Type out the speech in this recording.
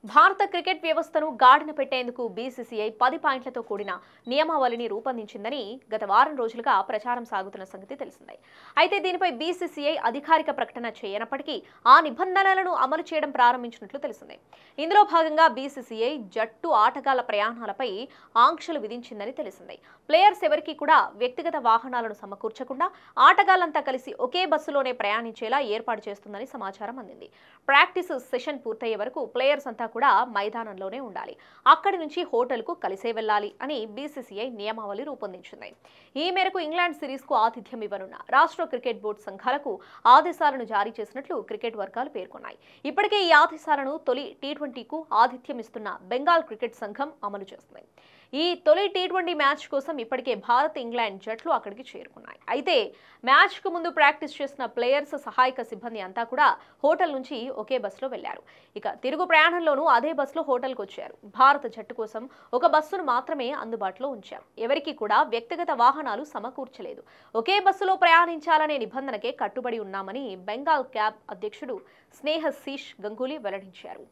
భారత క్రికెట్ వ్యవస్థను గాడిన పెట్టేందుకు బీసీసీఐ 10 పాయింట్లతో కూడిన నియమావళిని రూపొందించిందని గత వారం రోజులుగా ప్రచారం సాగుతున్న సంగతి తెలిసిందే. అయితే దీనిపై బీసీసీఐ అధికారిక ప్రకటన చేయనప్పటికీ ఆ నిబంధనలను అమలు చేయడం ప్రారంభించినట్లు తెలిసిందే. ఇందులో భాగంగా బీసీసీఐ జట్టు ఆటగాళ్ల ప్రయాణాలపై ఆంక్షలు విధించిందని తెలిసిందే. ప్లేయర్స్ ఎవరికీ కూడా వ్యక్తిగత వాహనాలను సమకూర్చకుండా ఆటగాళ్లంతా కలిసి ఒకే బస్సులోనే ప్రయాణించేలా ఏర్పాటు చేస్తుందని సమాచారం అందింది. ప్రాక్టీస్ సెషన్ పూర్తయ్యే వరకు ప్లేయర్స్ అంతా కూడా మైదానంలోనే ఉండాలి. అక్కడి నుంచి హోటల్కు కలిసే వెళ్లాలి అని బీసీసీఐ నియమావళి రూపొందించింది. ఈ మేరకు ఇంగ్లాండ్ సిరీస్కు ఆతిథ్యం ఇవ్వనున్న రాష్ట్ర క్రికెట్ బోర్డు సంఘాలకు ఆదేశాలను జారీ చేసినట్లు క్రికెట్ వర్గాలు పేర్కొన్నాయి. ఇప్పటికే ఈ ఆదేశాలను తొలి టీ20కు ఆతిథ్యం ఇస్తున్న బెంగాల్ క్రికెట్ సంఘం అమలు చేస్తుంది. ఈ తొలి టీ20 మ్యాచ్ కోసం ఇప్పటికే భారత్, ఇంగ్లాండ్ జట్లు అక్కడికి చేరుకున్నాయి. అయితే మ్యాచ్ కు ముందు ప్రాక్టీస్ చేసిన ప్లేయర్స్, సహాయక సిబ్బంది అంతా కూడా హోటల్ నుంచి ఒకే బస్సులో వెళ్లారు. ఇక తిరుగు ప్రయాణంలోనూ అదే బస్సులో హోటల్కి వచ్చారు. భారత జట్టు కోసం ఒక బస్సును మాత్రమే అందుబాటులో ఉంచారు. ఎవరికీ కూడా వ్యక్తిగత వాహనాలు సమకూర్చలేదు. ఒకే బస్సులో ప్రయాణించాలనే నిబంధనకే కట్టుబడి ఉన్నామని బెంగాల్ క్యాబ్ అధ్యక్షుడు స్నేహశీష్ గంగూలీ వెల్లడించారు.